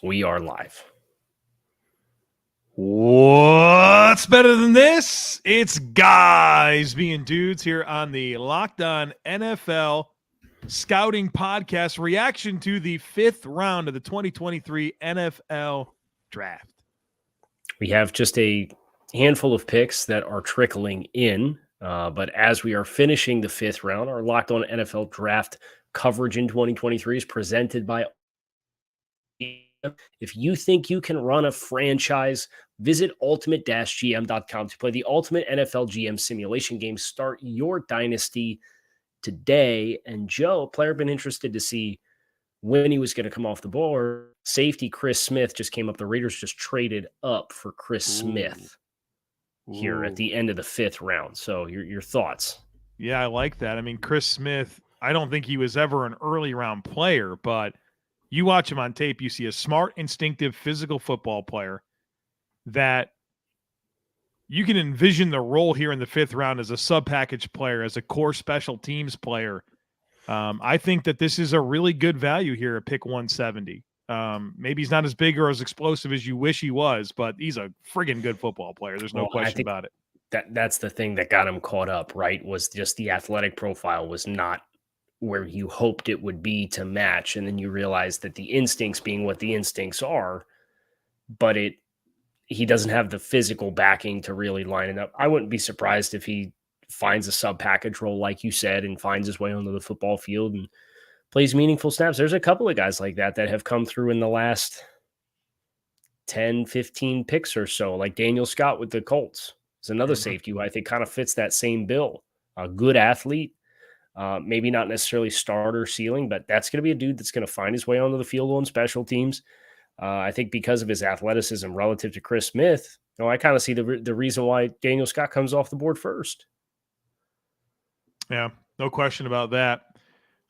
We are live. What's better than this? It's guys being dudes here on the Locked On NFL Scouting Podcast, reaction to the 5th round of the 2023 NFL Draft. We have just a handful of picks that are trickling in, but as we are finishing the 5th round, our Locked On NFL Draft coverage in 2023 is presented by. If you think you can run a franchise, visit ultimate-gm.com to play the ultimate NFL GM simulation game. Start your dynasty today. And Joe, a player been interested to see when he was going to come off the board. Safety Chris Smith just came up. The Raiders just traded up for Chris Smith here at the end of the 5th round. So your thoughts? Yeah, I like that. I mean, Chris Smith, I don't think he was ever an early round player, but you watch him on tape, you see a smart, instinctive, physical football player that you can envision the role here in the 5th round as a sub-package player, as a core special teams player. I think that this is a really good value here at pick 170. Maybe he's not as big or as explosive as you wish he was, but he's a friggin' good football player. There's no question about it. That's the thing that got him caught up, right? Was just the athletic profile was not where you hoped it would be to match. And then you realize that the instincts being what the instincts are, but he doesn't have the physical backing to really line it up. I wouldn't be surprised if he finds a sub-package role, like you said, and finds his way onto the football field and plays meaningful snaps. There's a couple of guys like that have come through in the last 10, 15 picks or so, like Daniel Scott with the Colts. It's another safety who I think kind of fits that same bill. A good athlete, maybe not necessarily starter ceiling, but that's going to be a dude that's going to find his way onto the field on special teams. I think because of his athleticism relative to Chris Smith, I kind of see the reason why Daniel Scott comes off the board first. Yeah, no question about that.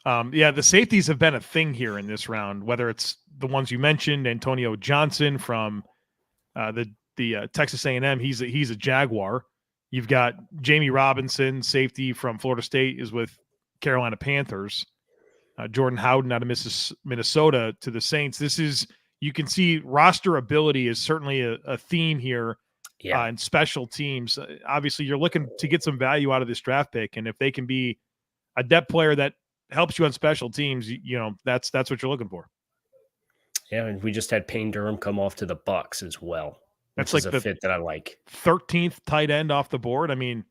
The safeties have been a thing here in this round, whether it's the ones you mentioned, Antonio Johnson from the Texas A&M. He's a Jaguar. You've got Jamie Robinson, safety from Florida State, is with Carolina Panthers. Jordan Howden out of Minnesota to the Saints. You can see roster ability is certainly a theme here in special teams. Obviously, you're looking to get some value out of this draft pick, and if they can be a depth player that helps you on special teams, that's what you're looking for. Yeah, and we just had Payne Durham come off to the Bucks as well. That's like the fit that I like. 13th tight end off the board. I mean,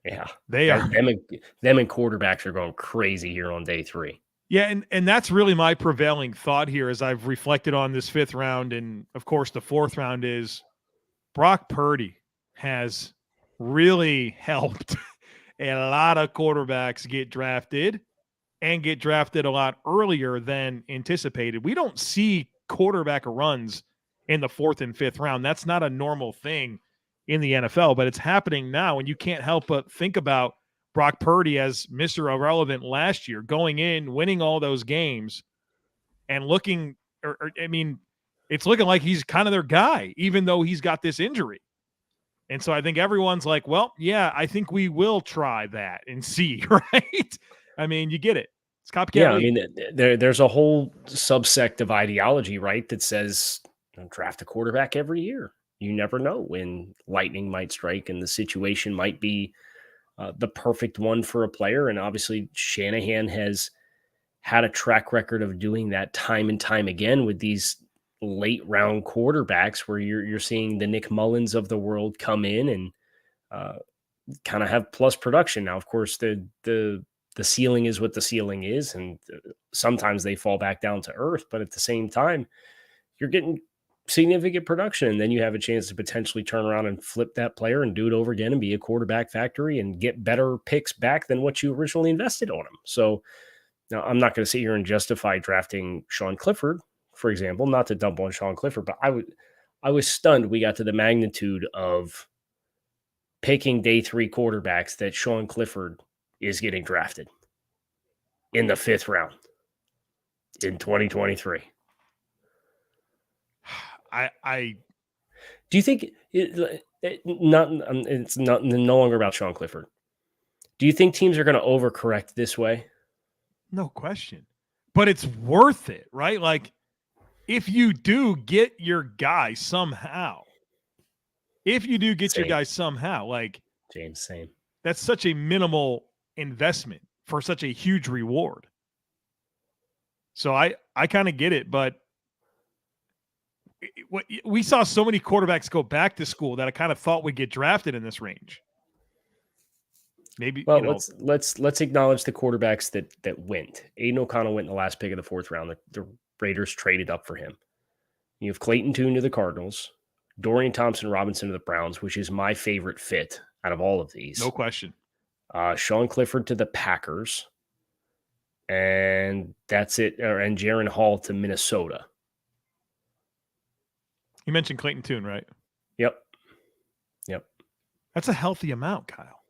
yeah, they are. Them and quarterbacks are going crazy here on day 3. Yeah, and that's really my prevailing thought here as I've reflected on this 5th round. And, of course, the 4th round is Brock Purdy has really helped a lot of quarterbacks get drafted and get drafted a lot earlier than anticipated. We don't see quarterback runs in the 4th and 5th round. That's not a normal thing in the NFL, but it's happening now, and you can't help but think about Brock Purdy as Mr. Irrelevant last year, going in, winning all those games, and it's looking like he's kind of their guy, even though he's got this injury. And so I think everyone's like, well, yeah, I think we will try that and see, right? I mean, you get it. It's copycat. Yeah, I mean, there's a whole subsect of ideology, right, that says draft a quarterback every year. You never know when lightning might strike and the situation might be the perfect one for a player. And obviously Shanahan has had a track record of doing that time and time again with these late round quarterbacks where you're seeing the Nick Mullins of the world come in and kind of have plus production. Now, of course, the ceiling is what the ceiling is, and sometimes they fall back down to earth, but at the same time, you're getting significant production, and then you have a chance to potentially turn around and flip that player and do it over again and be a quarterback factory and get better picks back than what you originally invested on him. So now I'm not going to sit here and justify drafting Sean Clifford, for example, not to dump on Sean Clifford, but I was stunned we got to the magnitude of picking day 3 quarterbacks that Sean Clifford is getting drafted in the 5th round in 2023. Do you think it's no longer about Sean Clifford? Do you think teams are going to overcorrect this way? No question, but it's worth it, right? Like if you do get your guy somehow, like James, same. that's such a minimal investment for such a huge reward. So I kind of get it, but we saw so many quarterbacks go back to school that I kind of thought would get drafted in this range. Maybe. Well, let's acknowledge the quarterbacks that went. Aiden O'Connell went in the last pick of the 4th round. The Raiders traded up for him. You have Clayton Turner to the Cardinals, Dorian Thompson-Robinson to the Browns, which is my favorite fit out of all of these. No question. Sean Clifford to the Packers, and that's it. And Jaron Hall to Minnesota. You mentioned Clayton Turner, right? Yep. That's a healthy amount, Kyle.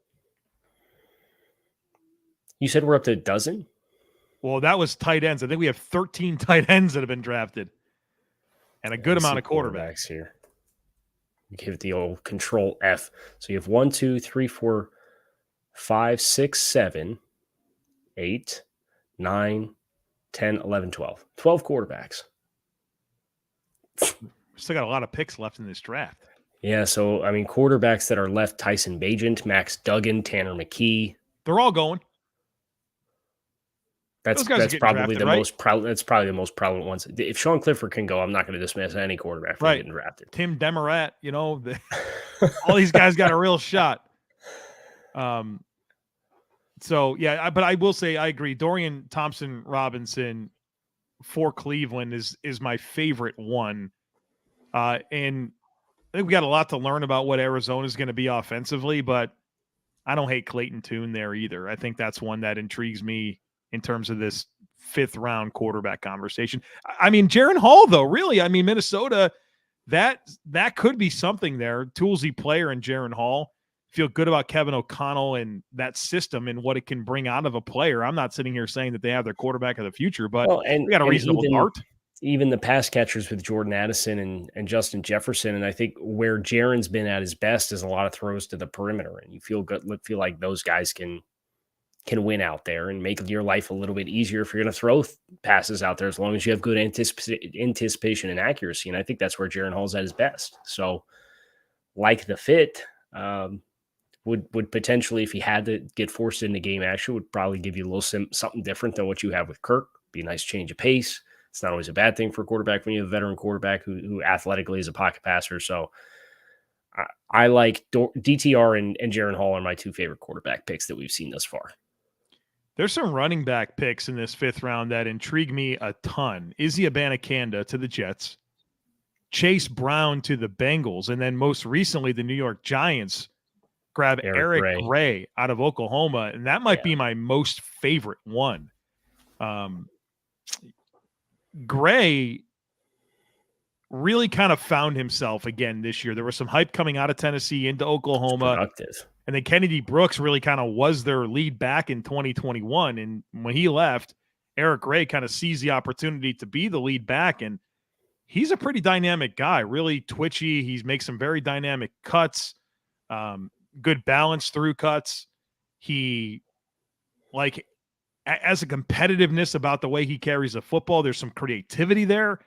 You said we're up to a dozen? Well, that was tight ends. I think we have 13 tight ends that have been drafted and a good amount of quarterbacks here. You give it the old Control F. So you have 1, 2, 3, 4, 5, 6, 7, 8, 9, 10, 11, 12. 12 quarterbacks. Still got a lot of picks left in this draft. Yeah, so, I mean, quarterbacks that are left, Tyson Bagent, Max Duggan, Tanner McKee. They're all going. That's probably the most prevalent ones. If Sean Clifford can go, I'm not going to dismiss any quarterback from getting drafted. Tim Demarat, all these guys got a real shot. So yeah, but I will say I agree. Dorian Thompson-Robinson for Cleveland is my favorite one, and I think we got a lot to learn about what Arizona is going to be offensively. But I don't hate Clayton Turner there either. I think that's one that intrigues me in terms of this 5th round quarterback conversation. I mean, Jaron Hall, though, really, I mean, Minnesota, that could be something there. Toolsy player in Jaron Hall. Feel good about Kevin O'Connell and that system and what it can bring out of a player. I'm not sitting here saying that they have their quarterback of the future, but we got a reasonable dart. Even the pass catchers with Jordan Addison and Justin Jefferson, and I think where Jaron's been at his best is a lot of throws to the perimeter, and you feel like those guys can win out there and make your life a little bit easier if you're going to throw passes out there, as long as you have good anticipation and accuracy. And I think that's where Jaron Hall's at his best. So like the fit, would potentially, if he had to get forced into game action, would probably give you a little something different than what you have with Kirk. Be a nice change of pace. It's not always a bad thing for a quarterback when you have a veteran quarterback who athletically is a pocket passer. So I like DTR and Jaron Hall are my 2 favorite quarterback picks that we've seen thus far. There's some running back picks in this 5th round that intrigue me a ton. Izzy Abanikanda to the Jets, Chase Brown to the Bengals, and then most recently the New York Giants grab Eric Gray out of Oklahoma, and that might be my most favorite one. Gray really kind of found himself again this year. There was some hype coming out of Tennessee into Oklahoma. And then Kennedy Brooks really kind of was their lead back in 2021. And when he left, Eric Gray kind of seized the opportunity to be the lead back. And he's a pretty dynamic guy, really twitchy. He makes some very dynamic cuts, good balance through cuts. He, as a competitiveness about the way he carries the football, there's some creativity there.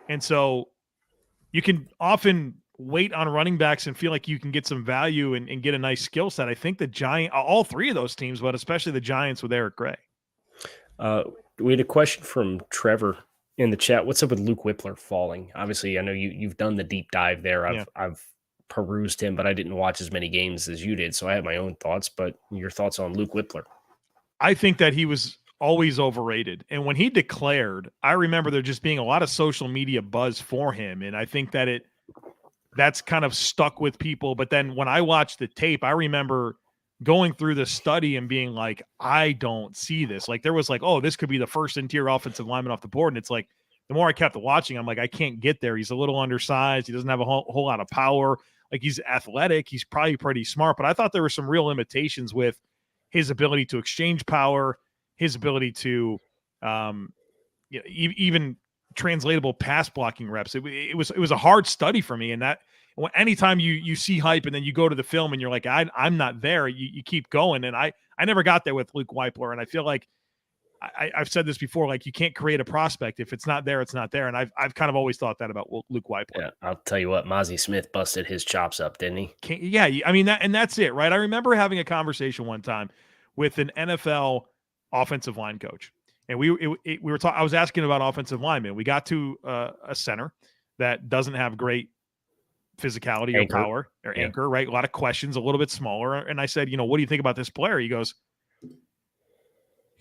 And so you can often wait on running backs and feel like you can get some value and get a nice skill set. I think all 3 of those teams, but especially the Giants with Eric Gray. We had a question from Trevor in the chat. What's up with Luke Whippler falling? Obviously, I know you've done the deep dive there. I've perused him, but I didn't watch as many games as you did, so I have my own thoughts. But your thoughts on Luke Whippler? I think that he was always overrated. And when he declared, I remember there just being a lot of social media buzz for him. And I think that that's kind of stuck with people. But then when I watched the tape, I remember going through the study and being like, I don't see this. Like there was like, oh, this could be the first interior offensive lineman off the board. And it's like, the more I kept watching, I'm like, I can't get there. He's a little undersized. He doesn't have a whole lot of power. Like he's athletic. He's probably pretty smart, but I thought there were some real limitations with his ability to exchange power, his ability to even translatable pass blocking reps. It was a hard study for me. And that anytime you see hype and then you go to the film and you're like, I'm not there, you keep going. And I never got there with Luke Whippler. And I feel like I've said this before, like you can't create a prospect. If it's not there, it's not there. And I've kind of always thought that about Luke Weippler. Yeah, I'll tell you what, Mozzie Smith busted his chops up, didn't he? Yeah, I mean, that's it, right? I remember having a conversation one time with an NFL offensive line coach. And we were talking. I was asking about offensive linemen. We got to a center that doesn't have great physicality or power or anchor, right? A lot of questions, a little bit smaller. And I said, what do you think about this player? He goes,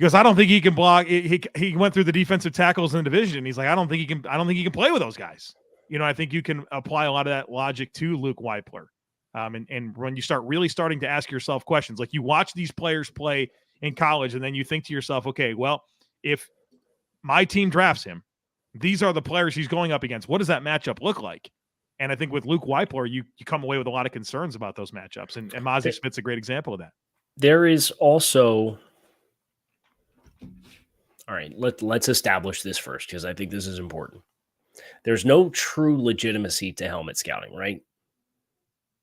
I don't think he can block. He went through the defensive tackles in the division. He's like, I don't think he can play with those guys. I think you can apply a lot of that logic to Luke Weippler. And when you start really starting to ask yourself questions, like you watch these players play in college, and then you think to yourself, okay, well, if my team drafts him, these are the players he's going up against. What does that matchup look like? And I think with Luke Weippler, you come away with a lot of concerns about those matchups. And Mozzie Smith's a great example of that. There is also, all right, let's establish this first, because I think this is important. There's no true legitimacy to helmet scouting, right?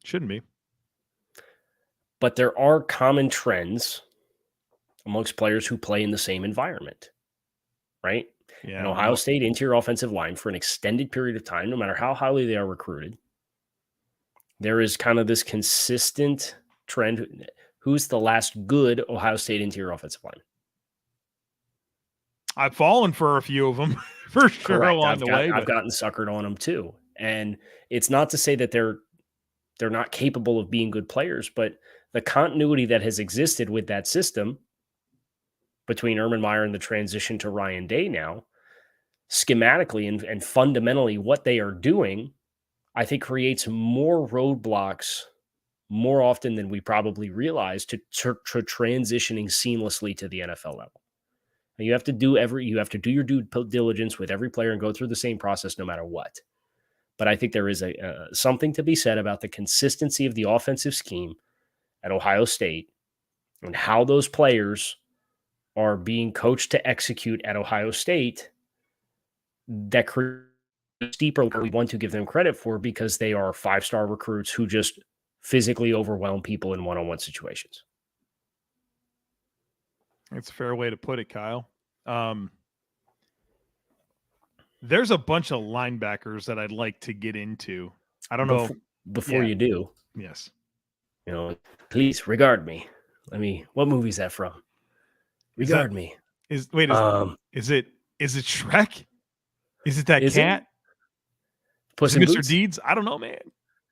Shouldn't be. But there are common trends amongst players who play in the same environment, right? Yeah, An Ohio State interior offensive line for an extended period of time, no matter how highly they are recruited, there is kind of this consistent trend. Who's the last good Ohio State interior offensive line? I've fallen for a few of them for sure. Correct. Along the way. I've gotten suckered on them too. And it's not to say that they're not capable of being good players, but the continuity that has existed with that system between Urban Meyer and the transition to Ryan Day now, schematically and fundamentally what they are doing, I think creates more roadblocks more often than we probably realize to transitioning seamlessly to the NFL level. And you have to do your due diligence with every player and go through the same process no matter what. But I think there is something to be said about the consistency of the offensive scheme at Ohio State and how those players are being coached to execute at Ohio State that creates steeper than we want to give them credit for, because they are 5-star recruits who just physically overwhelm people in one-on-one situations. That's a fair way to put it, Kyle. There's a bunch of linebackers that I'd like to get into. I don't know. Before you do. Yes. Please regard me. What movie is that from? Regard me. Is it Shrek? Is it that cat? Puss in Mr. Boots? Deeds? I don't know, man.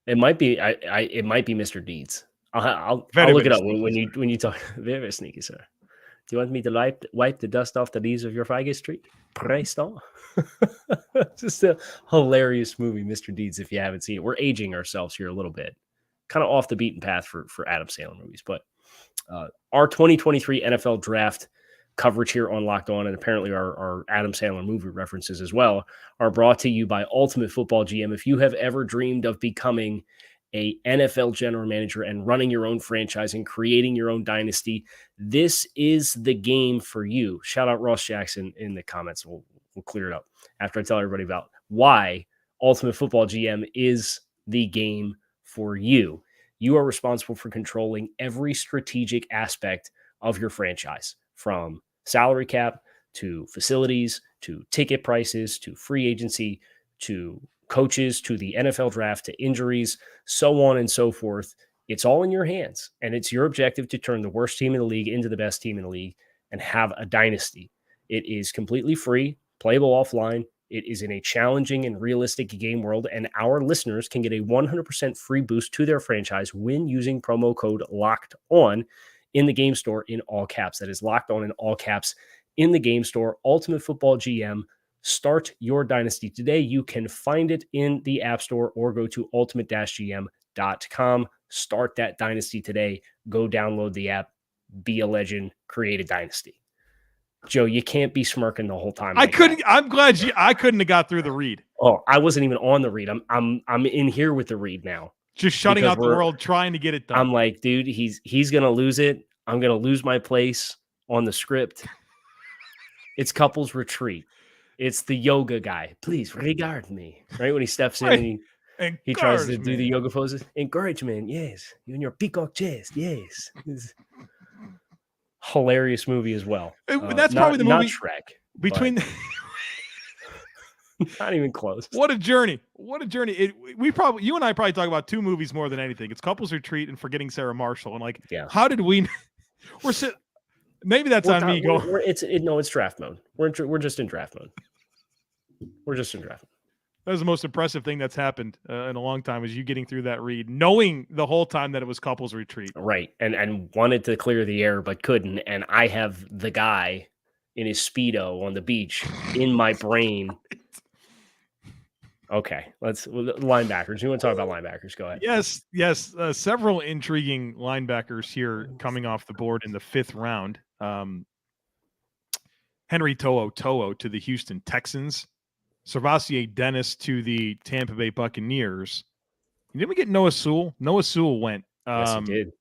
It might be. It might be Mr. Deeds. I'll look it up when you talk. Very sneaky, sir. Do you want me to wipe the dust off the leaves of your Feige Street? Presto. Just a hilarious movie, Mr. Deeds. If you haven't seen it, we're aging ourselves here a little bit, kind of off the beaten path for Adam Sandler movies. But our 2023 NFL draft coverage here on Locked On, and apparently our Adam Sandler movie references as well, are brought to you by Ultimate Football GM. If you have ever dreamed of becoming a NFL general manager and running your own franchise and creating your own dynasty, this is the game for you. Shout out Ross Jackson in the comments. We'll clear it up after I tell everybody about why Ultimate Football GM is the game for you. You are responsible for controlling every strategic aspect of your franchise, from salary cap to facilities to ticket prices to free agency to coaches to the NFL draft to injuries, so on and so forth. It's all in your hands, and it's your objective to turn the worst team in the league into the best team in the league and have a dynasty. It is completely free, playable offline. It is in a challenging and realistic game world, and our listeners can get a 100% free boost to their franchise when using promo code Locked On in the game store in all caps. That is Locked On in all caps in the game store. Ultimate Football GM. Start your dynasty today. You can find it in the App Store or go to ultimate-gm.com. Start that dynasty today. Go download the app. Be a legend. Create a dynasty. Joe, you can't be smirking the whole time. I'm glad I couldn't have got through the read. Oh, I wasn't even on the read. I'm in here with the read now. Just shutting out the world, trying to get it done. I'm like, dude, he's gonna lose it. I'm gonna lose my place on the script. It's couples retreat. It's the yoga guy. Please regard me. Right when he steps in and he tries to do the yoga poses. Encouragement, yes. You and your peacock chest, yes. hilarious movie as well. That's probably the not movie Shrek between. Not even close. What a journey! What a journey! You and I probably talk about two movies more than anything. It's Couples Retreat and Forgetting Sarah Marshall. And how did we? Maybe that's on me. It's draft mode. We're just in draft mode. We're just in draft mode. That was the most impressive thing that's happened in a long time, is you getting through that read, knowing the whole time that it was Couples Retreat. Right, and wanted to clear the air but couldn't. And I have the guy in his Speedo on the beach in my brain. Okay, linebackers. You want to talk about linebackers? Go ahead. Yes. Several intriguing linebackers here coming off the board in the 5th round. Henry To'oTo'o to the Houston Texans. Servassier Dennis to the Tampa Bay Buccaneers. Didn't we get Noah Sewell? Noah Sewell went. Yes, he did.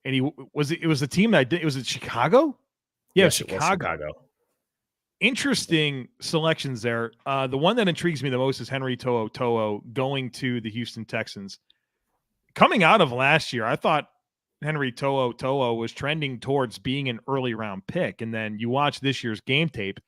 And it was the team that did. Was it Chicago? Yeah, yes, Chicago. Interesting selections there. The one that intrigues me the most is Henry To'oTo'o going to the Houston Texans. Coming out of last year, I thought Henry To'oTo'o was trending towards being an early round pick. And then you watch this year's game tape,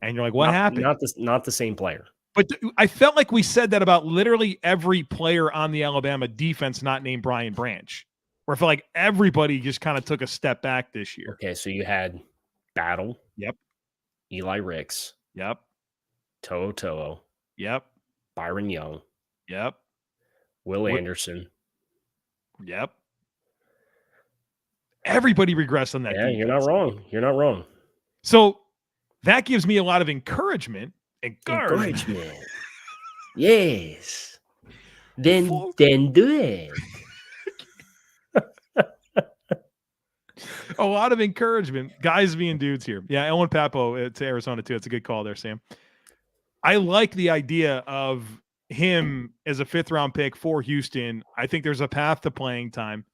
and you're like, what happened? Not the same player. But I felt like we said that about literally every player on the Alabama defense not named Brian Branch, where I felt like everybody just kind of took a step back this year. Okay, so you had Battle. Yep. Eli Ricks. Yep. To'oTo'o. Yep. Byron Young. Yep. Will Anderson. Yep. Everybody regressed on that defense. You're not wrong. You're not wrong. So that gives me a lot of encouragement. Yes. Then do it. A lot of encouragement. Guys being dudes here. Yeah, Ellen Papo to Arizona too. It's a good call there, Sam. I like the idea of him as a 5th round pick for Houston. I think there's a path to playing time.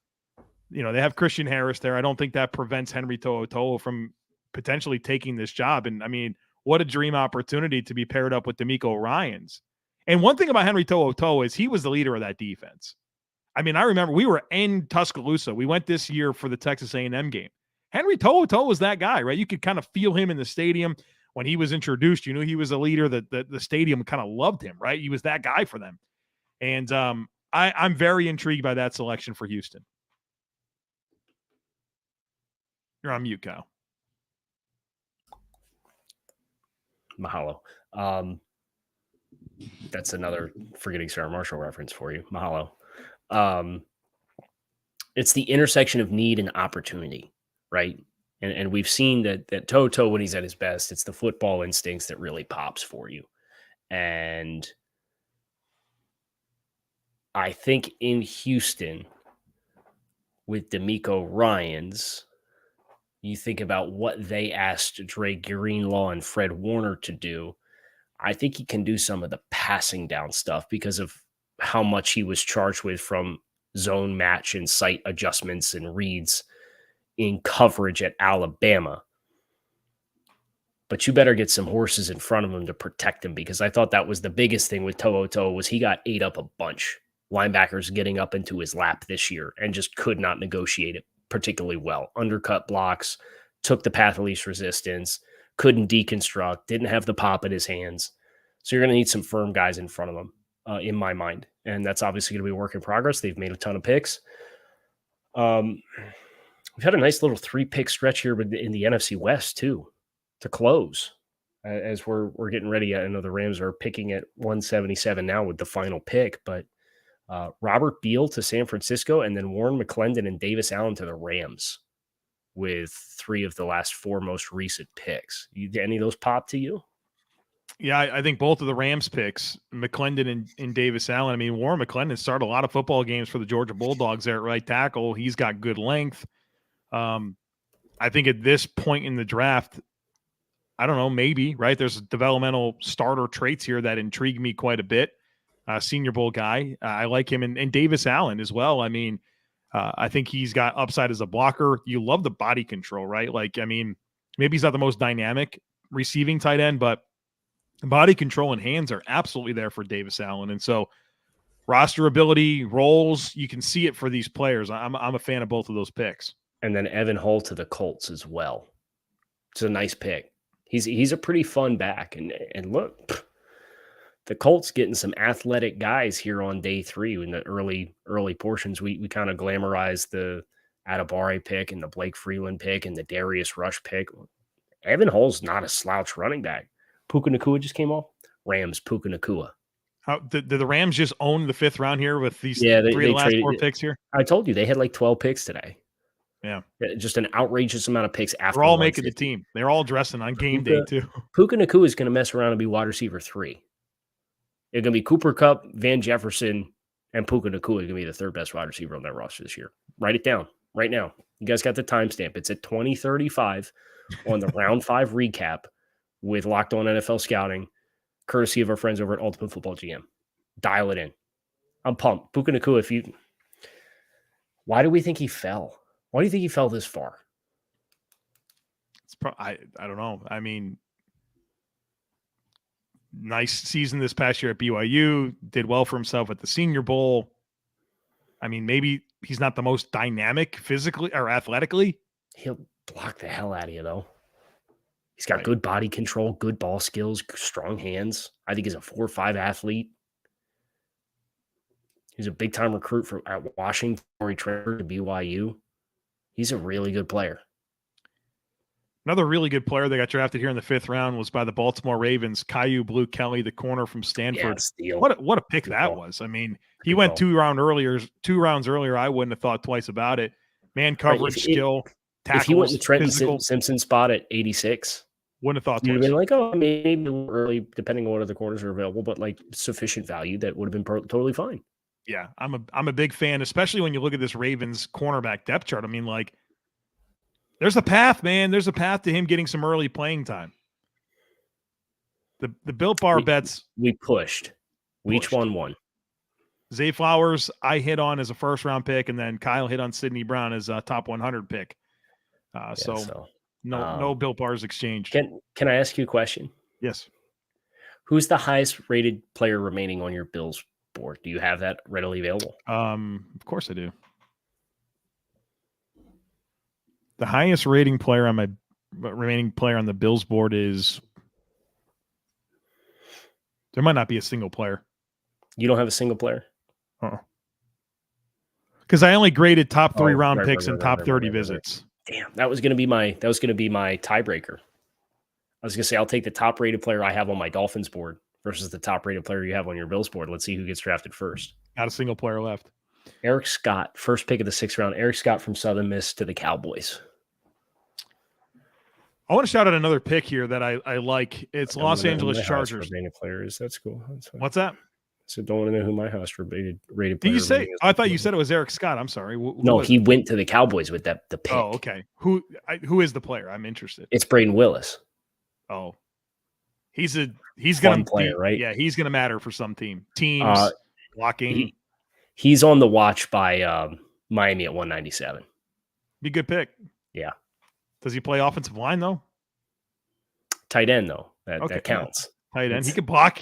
They have Christian Harris there. I don't think that prevents Henry To'oTo'o from potentially taking this job. And I mean, what a dream opportunity to be paired up with DeMeco Ryans. And one thing about Henry To'oTo'o is he was the leader of that defense. I mean, I remember we were in Tuscaloosa. We went this year for the Texas A&M game. Henry To'oTo'o was that guy, right? You could kind of feel him in the stadium. When he was introduced, you knew he was a leader. The stadium kind of loved him, right? He was that guy for them. And I'm very intrigued by that selection for Houston. You're on mute, Kyle. Mahalo. That's another Forgetting Sarah Marshall reference for you. Mahalo. It's the intersection of need and opportunity, right? And we've seen that To'oTo'o, when he's at his best, it's the football instincts that really pops for you. And I think in Houston, with DeMeco Ryans, you think about what they asked Dre Greenlaw and Fred Warner to do. I think he can do some of the passing down stuff because of how much he was charged with from zone match and sight adjustments and reads in coverage at Alabama. But you better get some horses in front of him to protect him, because I thought that was the biggest thing with To'oTo'o was he got ate up a bunch. Linebackers getting up into his lap this year and just could not negotiate it particularly well. Undercut blocks, took the path of least resistance, couldn't deconstruct, didn't have the pop in his hands. So you're going to need some firm guys in front of him, in my mind. And that's obviously going to be a work in progress. They've made a ton of picks. We've had a nice little 3-pick stretch here in the NFC West too, to close, as we're getting ready. I know the Rams are picking at 177 now with the final pick, but Robert Beal to San Francisco, and then Warren McClendon and Davis Allen to the Rams with 3 of the last 4 most recent picks. Any of those pop to you? Yeah, I think both of the Rams picks, McClendon and Davis Allen. I mean, Warren McClendon started a lot of football games for the Georgia Bulldogs there at right tackle. He's got good length. I think at this point in the draft, I don't know, maybe, right? There's developmental starter traits here that intrigue me quite a bit. Senior Bowl guy. I like him. And Davis Allen as well. I mean, I think he's got upside as a blocker. You love the body control, right? Like, I mean, maybe he's not the most dynamic receiving tight end, but body control and hands are absolutely there for Davis Allen. And so roster ability, roles, you can see it for these players. I'm a fan of both of those picks. and then Evan Hull to the Colts as well. It's a nice pick. He's a pretty fun back, and look, the Colts getting some athletic guys here on day 3 in the early portions. We kind of glamorized the Adibare pick and the Blake Freeland pick and the Darius Rush pick. Evan Hull's not a slouch running back. Puka Nacua just came off. Rams Puka Nacua. How did the Rams just own the 5th round here with these Yeah, three of they the last traded 4 picks here? I told you they had like 12 picks today. Yeah. Just an outrageous amount of picks after. They're all making the team. They're all dressing on game day too. Puka Nacua is going to mess around and be wide receiver 3. It's going to be Cooper Kupp, Van Jefferson, and Puka Nacua is going to be the 3rd best wide receiver on that roster this year. Write it down right now. You guys got the timestamp. It's at 20:35 on the round 5 recap with Locked On NFL Scouting, courtesy of our friends over at Ultimate Football GM. Dial it in. I'm pumped. Puka Nacua, why do we think he fell? Why do you think he fell this far? I don't know. I mean, nice season this past year at BYU. Did well for himself at the Senior Bowl. I mean, maybe he's not the most dynamic physically or athletically. He'll block the hell out of you, though. He's got good body control, good ball skills, strong hands. I think he's a 4.5 athlete. He's a big-time recruit at Washington before he transferred to BYU. He's a really good player. Another really good player that got drafted here in the 5th round was by the Baltimore Ravens, Caillou Blue Kelly, the corner from Stanford. Yeah, what a pick that was. I mean, he went 2 rounds earlier. I wouldn't have thought twice about it. Man coverage, skill, tackles, if he went to Trenton physical, Simpson spot at 86, wouldn't have thought you'd twice. have been like, oh, maybe early, depending on what other corners are available, but like sufficient value that would have been totally fine. Yeah, I'm a big fan, especially when you look at this Ravens cornerback depth chart. I mean, like, there's a path, man. There's a path to him getting some early playing time. The Built Bar bets we pushed. We each won. Zay Flowers, I hit on as a 1st-round pick, and then Kyle hit on Sidney Brown as a top 100 pick. No Built Bars exchanged. Can I ask you a question? Yes. Who's the highest rated player remaining on your Bills board? Do you have that readily available? Of course I do. The highest rating player on my remaining player on the Bills board is. There might not be a single player. You don't have a single player? Because I only graded top 3 round picks and top 30 visits. Damn, that was going to be my tiebreaker. I was going to say I'll take the top rated player I have on my Dolphins board versus the top rated player you have on your Bills board. Let's see who gets drafted first. Not a single player left. Eric Scott, first pick of the 6th round. Eric Scott from Southern Miss to the Cowboys. I want to shout out another pick here that I like. It's Los Angeles Chargers. Players. That's cool. What's that? So don't want to know who my house rated player. Did you say? I thought you said it was Eric Scott. I'm sorry. No, he went to the Cowboys with the pick. Oh, okay. Who is the player? I'm interested. It's Braden Willis. Oh, he's gonna play, right? Yeah, he's gonna matter for some teams. Blocking. He's on the watch by Miami at 197. Be a good pick. Yeah. Does he play offensive line though? Tight end though. That counts. Tight end. He can block.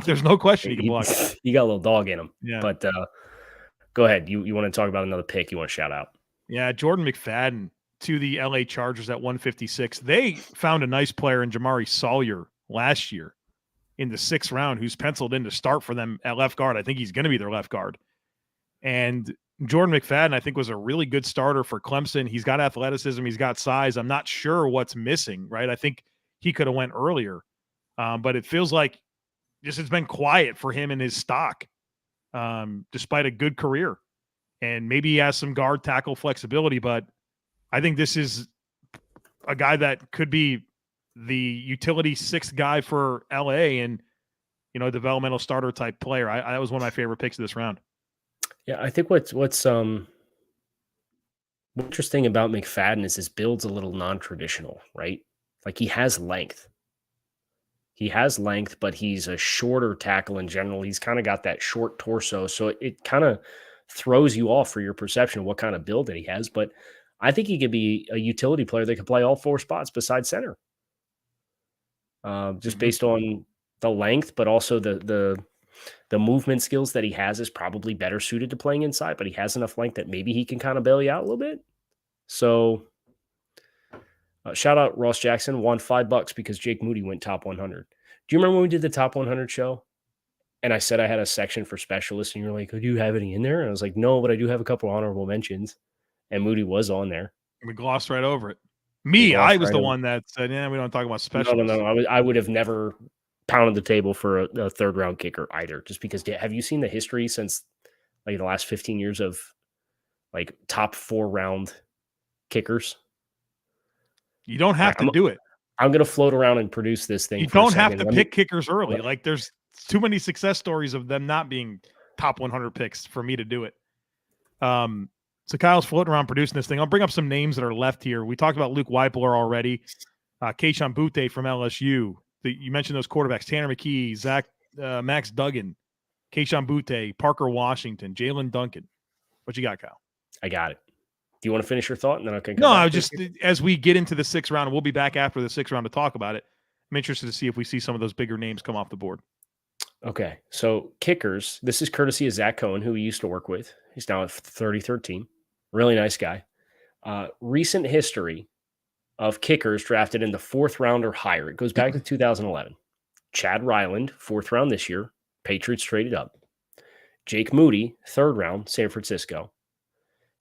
There's no question he can block. He got a little dog in him. Yeah. But go ahead. You want to talk about another pick you want to shout out? Yeah, Jordan McFadden to the LA Chargers at 156. They found a nice player in Jamari Sawyer last year in the 6th round who's penciled in to start for them at left guard. I think he's going to be their left guard. And Jordan McFadden, I think, was a really good starter for Clemson. He's got athleticism. He's got size. I'm not sure what's missing, right? I think he could have went earlier. But it feels like just it's been quiet for him in his stock, despite a good career. And maybe he has some guard tackle flexibility, but I think this is a guy that could be the utility 6th guy for LA and, developmental starter type player. That was one of my favorite picks of this round. Yeah, I think what's interesting about McFadden is his build's a little non-traditional, right? Like he has length. But he's a shorter tackle in general. He's kind of got that short torso, so it kind of throws you off for your perception of what kind of build that he has. But I think he could be a utility player that could play all 4 spots besides center. Just based on the length, but also the movement skills that he has is probably better suited to playing inside, but he has enough length that maybe he can kind of bail you out a little bit. So shout out Ross Jackson, won $5 because Jake Moody went top 100. Do you remember when we did the top 100 show? And I said I had a section for specialists, and you're like, "Oh, do you have any in there?" And I was like, "No, but I do have a couple honorable mentions." And Moody was on there. We glossed right over it. We I glossed was right the over. one that said, "Yeah, we don't talk about No. specialists." I would have never pounded the table for a third round kicker either, just because. Have you seen the history since like the last 15 years of like top 4-round kickers? You don't have to do it. I'm going to float around and produce this thing. You for don't a have second. to pick kickers early. Like there's too many success stories of them not being top 100 picks for me to do it. So Kyle's floating around producing this thing. I'll bring up some names that are left here. We talked about Luke Weipler already. Keishon Butte from LSU. You mentioned those quarterbacks: Tanner McKee, Max Duggan, Keishon Butte, Parker Washington, Jalen Duncan. What you got, Kyle? I got it. Do you want to finish your thought, and then I can? No, I just as we get into the 6th round, and we'll be back after the 6th round to talk about it. I'm interested to see if we see some of those bigger names come off the board. Okay, so kickers. This is courtesy of Zach Cohen, who we used to work with. He's now at 33rd team. Really nice guy. Recent history of kickers drafted in the 4th round or higher. It goes back to 2011. Chad Ryland, 4th round this year. Patriots traded up. Jake Moody, 3rd round, San Francisco.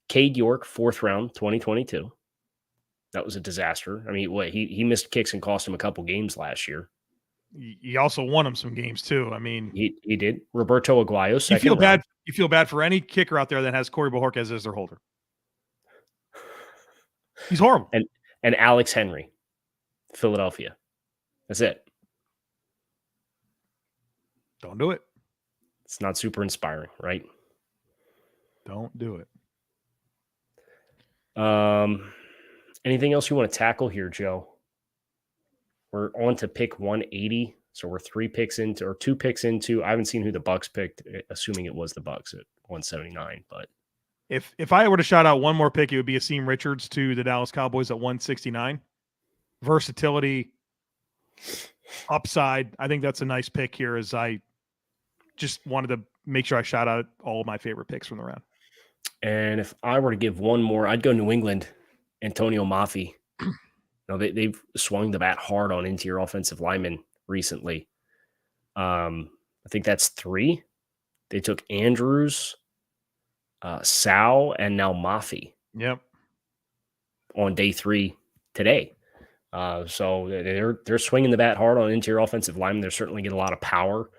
Cade York, 4th round, 2022. That was a disaster. I mean, he missed kicks and cost him a couple games last year. He also won him some games too. I mean, he did. Roberto Aguayo, 2nd you feel round. bad. You feel bad for any kicker out there that has Corey Bojorquez as their holder. He's horrible. And Alex Henry, Philadelphia. That's it. Don't do it. It's not super inspiring, right? Don't do it. Anything else you want to tackle here, Joe? We're on to pick 180. So we're 2 picks into. I haven't seen who the Bucks picked, assuming it was the Bucks at 179. But if I were to shout out one more pick, it would be Akeem Richards to the Dallas Cowboys at 169. Versatility, upside. I think that's a nice pick here. As I just wanted to make sure I shout out all of my favorite picks from the round. And if I were to give one more, I'd go New England, Antonio Mafi. They've swung the bat hard on interior offensive linemen recently. I think that's 3. They took Andrews, Sal, and now Mafi. Yep. On day 3 today. So they're swinging the bat hard on interior offensive linemen. They're certainly getting a lot of power.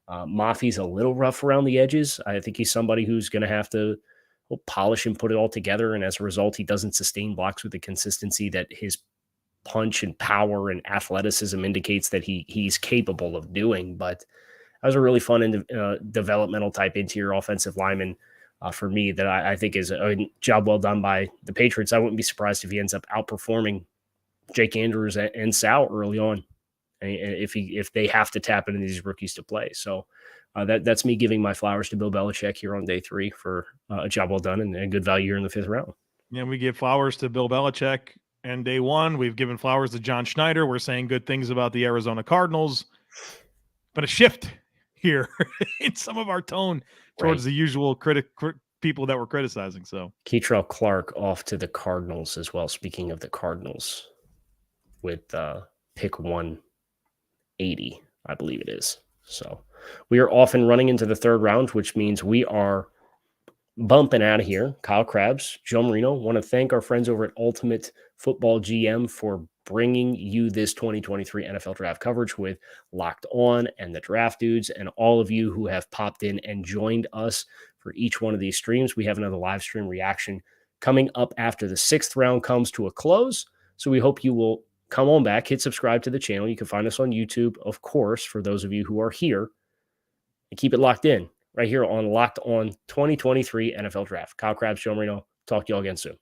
Mafi's a little rough around the edges. I think he's somebody who's going to have to polish and put it all together. And as a result, he doesn't sustain blocks with the consistency that his punch and power and athleticism indicates that he's capable of doing. But that was a really fun developmental type interior offensive lineman for me that I think is a job well done by the Patriots. I wouldn't be surprised if he ends up outperforming Jake Andrews and Sal early on, if they have to tap into these rookies to play. So that's me giving my flowers to Bill Belichick here on day 3 for a job well done and a good value here in the 5th round. Yeah, we give flowers to Bill Belichick. And day 1, we've given flowers to John Schneider. We're saying good things about the Arizona Cardinals. But a shift here in some of our tone towards the usual people that we're criticizing. So Keitrell Clark off to the Cardinals as well. Speaking of the Cardinals, with pick 180, I believe it is. So we are off and running into the 3rd round, which means we are bumping out of here. Kyle Krabs, Joe Marino, want to thank our friends over at Ultimate Football GM for bringing you this 2023 NFL draft coverage with Locked On and the Draft Dudes, and all of you who have popped in and joined us for each one of these streams. We have another live stream reaction coming up after the 6th round comes to a close. So we hope you will come on back, hit subscribe to the channel. You can find us on YouTube, of course, for those of you who are here, and keep it locked in right here on Locked On 2023 NFL Draft. Kyle Krabs, Joe Marino. Talk to you all again soon.